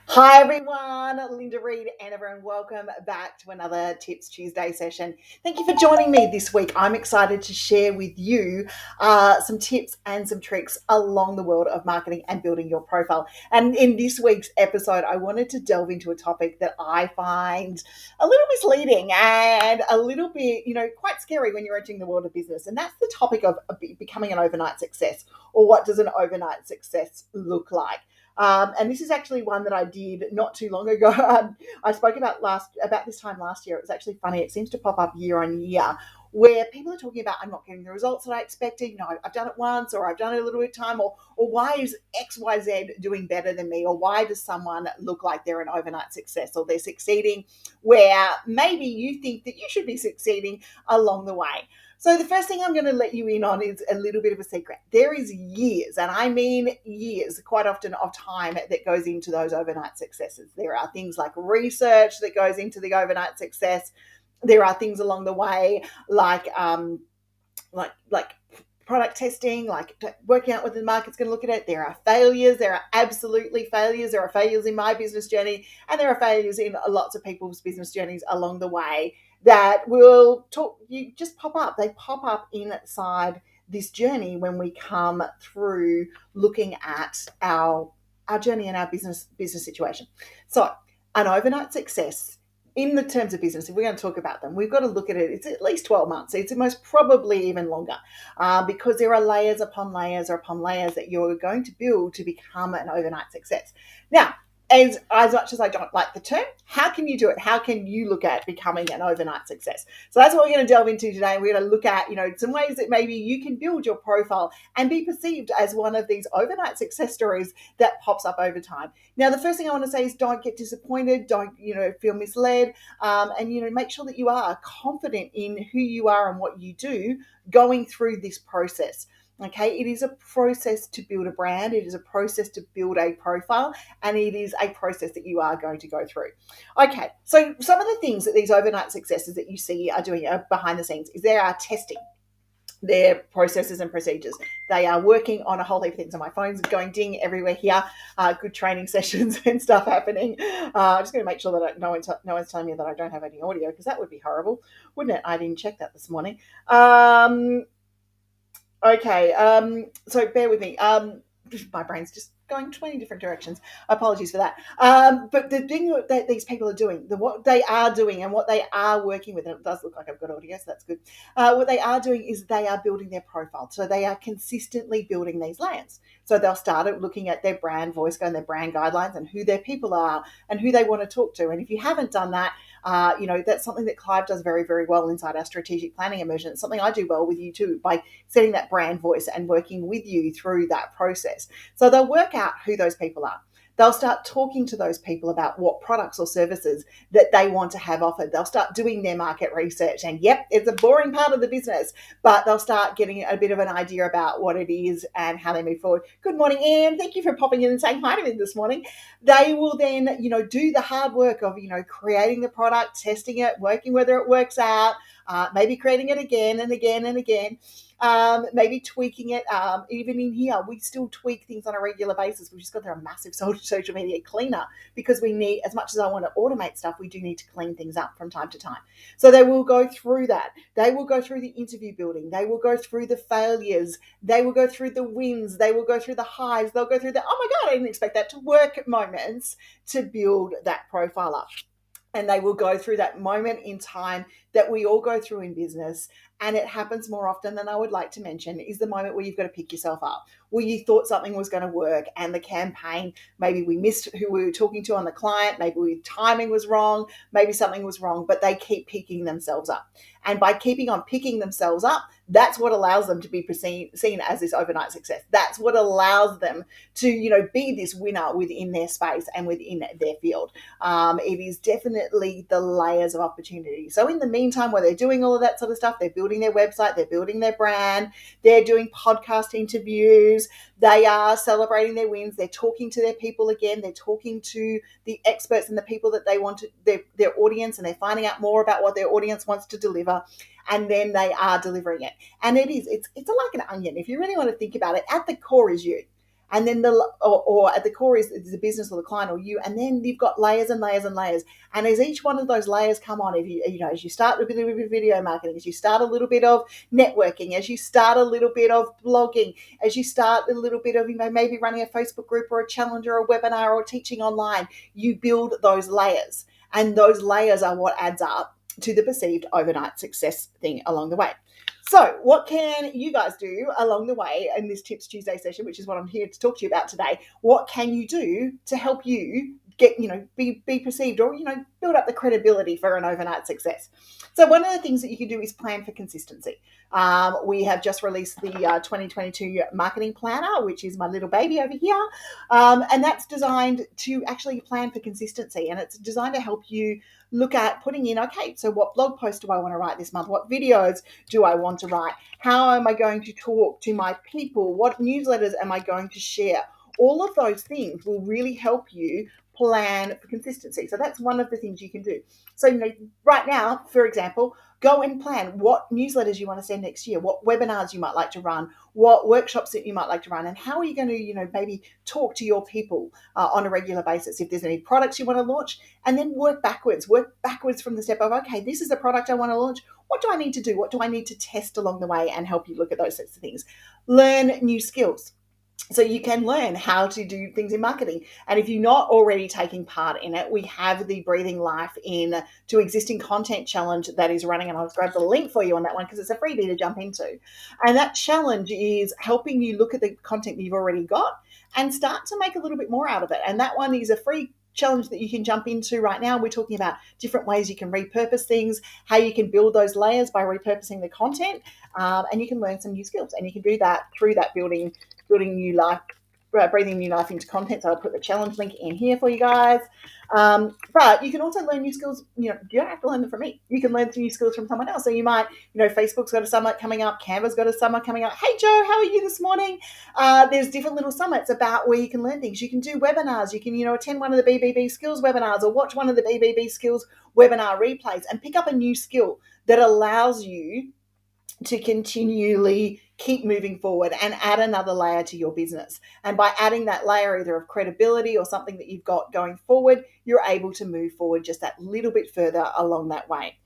Hi everyone, Linda Reed-Enever, and welcome back to another Tips Tuesday session. Thank you for joining me this week. I'm excited to share with you some tips and some tricks along the world of marketing and building your profile. And in this week's episode, I wanted to delve into a topic that I find a little misleading and a little bit, quite scary when you're entering the world of business. And that's the topic of becoming an overnight success, or what does an overnight success look like? And this is actually one that I did not too long ago. I spoke about this time last year. It was actually funny. It seems to pop up year on year where people are talking about, I'm not getting the results that I expected. I've done it once, or I've done it a little bit of time, or why is XYZ doing better than me, or why does someone look like they're an overnight success, or they're succeeding where maybe you think that you should be succeeding along the way. So the first thing I'm going to let you in on is a little bit of a secret. There is years, and I mean years, quite often, of time that goes into those overnight successes. There are things like research that goes into the overnight success. There are things along the way like product testing, like working out whether the market's going to look at it. There are failures. There are absolutely failures. There are failures in my business journey, and there are failures in lots of people's business journeys along the way that will talk. You just pop up. They pop up inside this journey when we come through looking at our journey and our business situation. So, an overnight success in the terms of business, if we're going to talk about them, we've got to look at it. It's at least 12 months. It's most probably even longer because there are layers upon layers or upon layers that you're going to build to become an overnight success. Now, as much as I don't like the term, how can you do it? How can you look at becoming an overnight success? So that's what we're going to delve into today. We're going to look at, some ways that maybe you can build your profile and be perceived as one of these overnight success stories that pops up over time. Now, the first thing I want to say is don't get disappointed. Don't, feel misled. And make sure that you are confident in who you are and what you do going through this process. Okay, it is a process to build a brand. It is a process to build a profile, and it is a process that you are going to go through. Okay, so some of the things that these overnight successes that you see are doing behind the scenes is they are testing their processes and procedures. They are working on a whole heap of things. And my phone's going ding everywhere here. Good training sessions and stuff happening. I'm just going to make sure that no one's telling me that I don't have any audio, because that would be horrible, wouldn't it? I didn't check that this morning. Okay, so bear with me. My brain's just going 20 different directions. Apologies for that. But the thing that these people are doing, what they are doing and what they are working with, and it does look like I've got audio, so that's good. What they are doing is they are building their profile. So they are consistently building these layers. So they'll start looking at their brand voice, going their brand guidelines and who their people are and who they want to talk to. And if you haven't done that, that's something that Clive does very, very well inside our strategic planning immersion. It's something I do well with you too, by setting that brand voice and working with you through that process. So they'll work out who those people are. They'll start talking to those people about what products or services that they want to have offered. They'll start doing their market research. And yep, it's a boring part of the business, but they'll start getting a bit of an idea about what it is and how they move forward. Good morning, Anne. Thank you for popping in and saying hi to me this morning. They will then, do the hard work of, creating the product, testing it, working whether it works out, maybe creating it again and again and again. Maybe tweaking it. Even in here, we still tweak things on a regular basis. We've just got a massive social media cleaner, because we need, as much as I want to automate stuff, we do need to clean things up from time to time. So they will go through that. They will go through the interview building. They will go through the failures. They will go through the wins. They will go through the highs. They'll go through the, oh my God, I didn't expect that to work moments to build that profile up. And they will go through that moment in time that we all go through in business. And it happens more often than I would like to mention, is the moment where you've got to pick yourself up, where you thought something was going to work and the campaign, maybe we missed who we were talking to on the client, maybe timing was wrong, maybe something was wrong, but they keep picking themselves up. And by keeping on picking themselves up, that's what allows them to be seen as this overnight success. That's what allows them to, be this winner within their space and within their field. It is definitely the layers of opportunity. So in the meantime, while they're doing all of that sort of stuff, they're building their website, they're building their brand, they're doing podcast interviews, they are celebrating their wins, they're talking to their people again, they're talking to the experts and the people that they want to, their audience, and they're finding out more about what their audience wants to deliver. And then they are delivering it. And it's like an onion. If you really want to think about it, at the core is you. and then or at the core is the business or the client or you, and then you've got layers and layers and layers. And as each one of those layers come on, if as you start a bit of video marketing, as you start a little bit of networking, as you start a little bit of blogging, as you start a little bit of maybe running a Facebook group or a challenge or a webinar or teaching online, you build those layers, and those layers are what adds up to the perceived overnight success thing along the way. So what can you guys do along the way in this Tips Tuesday session, which is what I'm here to talk to you about today? What can you do to help you get, be perceived or, build up the credibility for an overnight success? So one of the things that you can do is plan for consistency. We have just released the 2022 marketing planner, which is my little baby over here. And that's designed to actually plan for consistency. And it's designed to help you look at putting in, okay, so what blog post do I want to write this month? What videos do I want to write? How am I going to talk to my people? What newsletters am I going to share? All of those things will really help you plan for consistency. So that's one of the things you can do. So, right now, for example, go and plan what newsletters you want to send next year, what webinars you might like to run, what workshops that you might like to run, and how are you going to, maybe talk to your people on a regular basis. If there's any products you want to launch, and then work backwards from the step of, okay, this is the product I want to launch. What do I need to do? What do I need to test along the way, and help you look at those sorts of things. Learn new skills. So you can learn how to do things in marketing. And if you're not already taking part in it, we have the Breathing Life in to Existing Content Challenge that is running. And I'll grab the link for you on that one because it's a freebie to jump into. And that challenge is helping you look at the content that you've already got and start to make a little bit more out of it. And that one is a free challenge that you can jump into right now. We're talking about different ways you can repurpose things, how you can build those layers by repurposing the content, and you can learn some new skills. And you can do that through that building new life, breathing new life into content. So I'll put the challenge link in here for you guys. But you can also learn new skills. You don't have to learn them from me. You can learn new skills from someone else. So you might, Facebook's got a summit coming up. Canva's got a summit coming up. Hey, Joe, how are you this morning? There's different little summits about where you can learn things. You can do webinars. You can, attend one of the BBB skills webinars or watch one of the BBB skills webinar replays and pick up a new skill that allows you to continually keep moving forward and add another layer to your business. And by adding that layer either of credibility or something that you've got going forward, you're able to move forward just that little bit further along that way.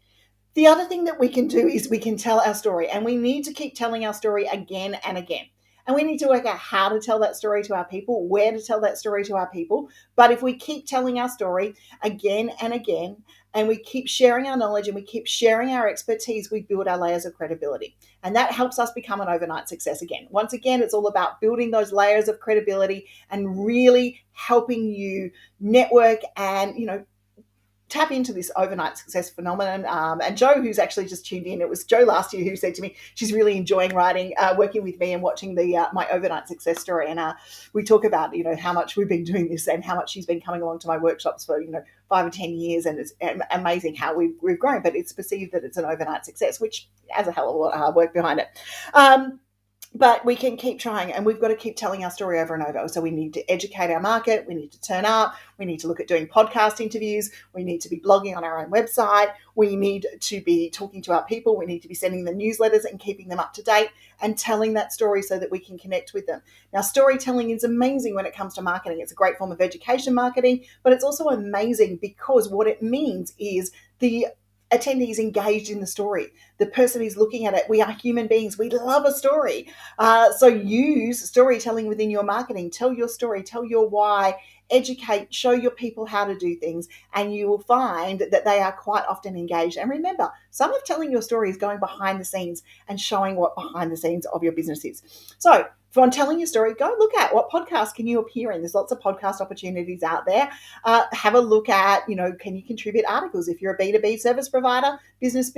The other thing that we can do is we can tell our story, and we need to keep telling our story again and again. And we need to work out how to tell that story to our people, where to tell that story to our people. But if we keep telling our story again and again, and we keep sharing our knowledge and we keep sharing our expertise, we build our layers of credibility. And that helps us become an overnight success again. Once again, it's all about building those layers of credibility and really helping you network and, tap into this overnight success phenomenon. And Joe, who's actually just tuned in, it was Joe last year who said to me she's really enjoying working with me and watching my overnight success story. And we talk about how much we've been doing this and how much she's been coming along to my workshops for 5 or 10 years, and it's amazing how we've grown. But it's perceived that it's an overnight success, which has a hell of a lot of hard work behind it. But we can keep trying, and we've got to keep telling our story over and over. So we need to educate our market. We need to turn up. We need to look at doing podcast interviews. We need to be blogging on our own website. We need to be talking to our people. We need to be sending them newsletters and keeping them up to date and telling that story so that we can connect with them. Now, storytelling is amazing when it comes to marketing. It's a great form of education marketing, but it's also amazing because what it means is the attendees engaged in the story. The person is looking at it. We are human beings. We love a story. So use storytelling within your marketing. Tell your story. Tell your why. Educate. Show your people how to do things. And you will find that they are quite often engaged. And remember, some of telling your story is going behind the scenes and showing what behind the scenes of your business is. So on telling your story, go look at what podcast can you appear in. There's lots of podcast opportunities out there. Have a look at, can you contribute articles? If you're a B2B service provider, business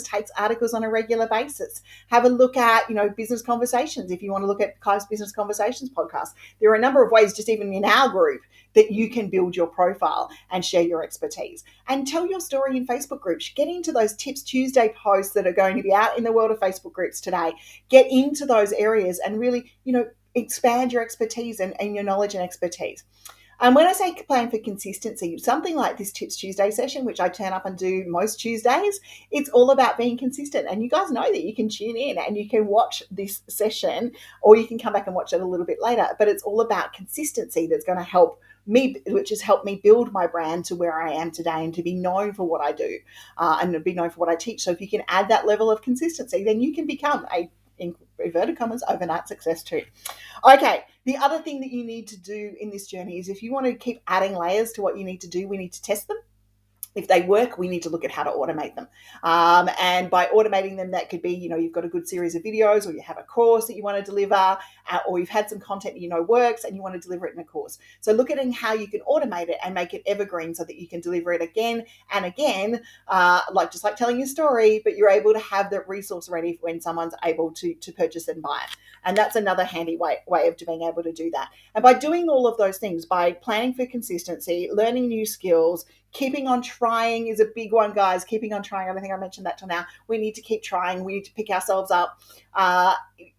takes articles on a regular basis. Have a look at, business conversations. If you want to look at Clive's Business Conversations podcast, there are a number of ways, just even in our group, that you can build your profile and share your expertise. And tell your story in Facebook groups. Get into those Tips Tuesday posts that are going to be out in the world of Facebook groups today. Get into those areas and really, expand your expertise and your knowledge and expertise. And when I say plan for consistency, something like this Tips Tuesday session, which I turn up and do most Tuesdays, it's all about being consistent. And you guys know that you can tune in and you can watch this session, or you can come back and watch it a little bit later. But it's all about consistency that's going to help me, which has helped me build my brand to where I am today and to be known for what I do, and to be known for what I teach. So if you can add that level of consistency, then you can become a, in inverted commas, overnight success too. Okay, the other thing that you need to do in this journey is, if you want to keep adding layers to what you need to do, we need to test them. If they work, we need to look at how to automate them. And by automating them, that could be, you've got a good series of videos, or you have a course that you want to deliver, or you've had some content that works and you want to deliver it in a course. So look at how you can automate it and make it evergreen so that you can deliver it again and again, just like telling your story, but you're able to have the resource ready when someone's able to purchase and buy it. And that's another handy way of being able to do that. And by doing all of those things, by planning for consistency, learning new skills, keeping on trying is a big one, guys. Keeping on trying. I don't think I mentioned that till now. We need to keep trying. We need to pick ourselves up.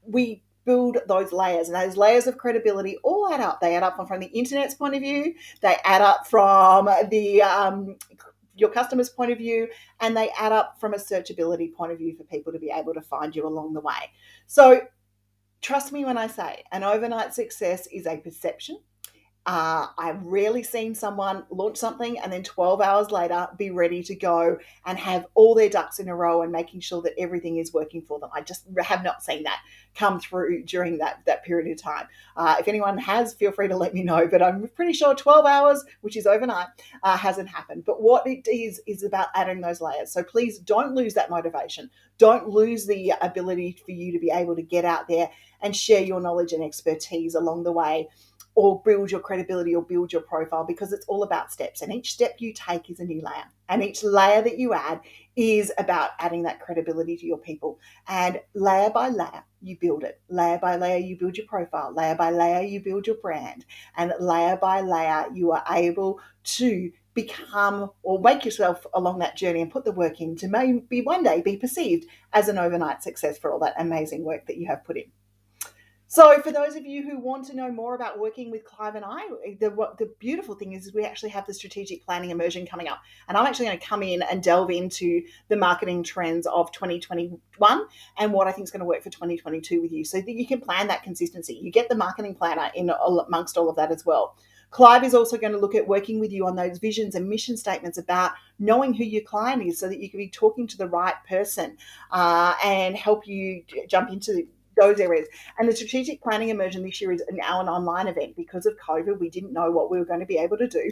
We build those layers, and those layers of credibility all add up. They add up from the internet's point of view. They add up from the your customer's point of view, and they add up from a searchability point of view for people to be able to find you along the way. So trust me when I say an overnight success is a perception. I've rarely seen someone launch something and then 12 hours later be ready to go and have all their ducks in a row and making sure that everything is working for them. I just have not seen that come through during that period of time. If anyone has, feel free to let me know, but I'm pretty sure 12 hours, which is overnight, hasn't happened. But what it is about adding those layers. So please don't lose that motivation. Don't lose the ability for you to be able to get out there and share your knowledge and expertise along the way, or build your credibility, or build your profile, because it's all about steps. And each step you take is a new layer. And each layer that you add is about adding that credibility to your people. And layer by layer, you build it. Layer by layer, you build your profile. Layer by layer, you build your brand. And layer by layer, you are able to become, or make yourself along that journey and put the work in to maybe one day be perceived as an overnight success for all that amazing work that you have put in. So for those of you who want to know more about working with Clive and I, the beautiful thing is we actually have the strategic planning immersion coming up. And I'm actually going to come in and delve into the marketing trends of 2021 and what I think is going to work for 2022 with you, so that you can plan that consistency. You get the marketing planner in amongst all of that as well. Clive is also going to look at working with you on those visions and mission statements about knowing who your client is, so that you can be talking to the right person, and help you jump into those areas. And the strategic planning immersion this year is now an online event. Because of COVID, we didn't know what we were going to be able to do,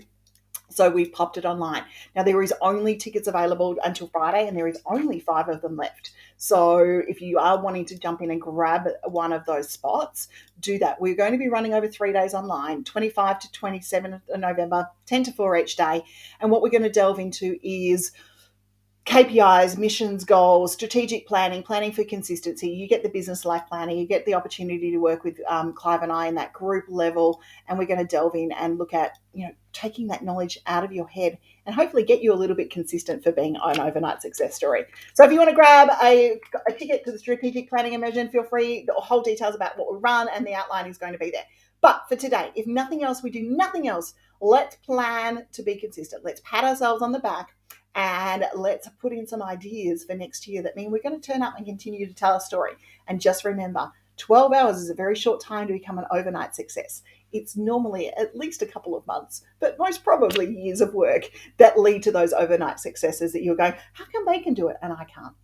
so we've popped it online. Now, there is only tickets available until Friday, and there is only 5 of them left. So if you are wanting to jump in and grab one of those spots, do that. We're going to be running over 3 days online, 25 to 27th of November, 10 to 4 each day. And what we're going to delve into is KPIs, missions, goals, strategic planning, planning for consistency. You get the business life planning. You get the opportunity to work with Clive and I in that group level. And we're going to delve in and look at, taking that knowledge out of your head and hopefully get you a little bit consistent for being an overnight success story. So if you want to grab a ticket to the strategic planning immersion, feel free. The whole details about what we run and the outline is going to be there. But for today, if nothing else, we do nothing else, let's plan to be consistent. Let's pat ourselves on the back, and let's put in some ideas for next year that mean we're going to turn up and continue to tell a story. And just remember, 12 hours is a very short time to become an overnight success. It's normally at least a couple of months, but most probably years of work that lead to those overnight successes that you're going, how come they can do it and I can't?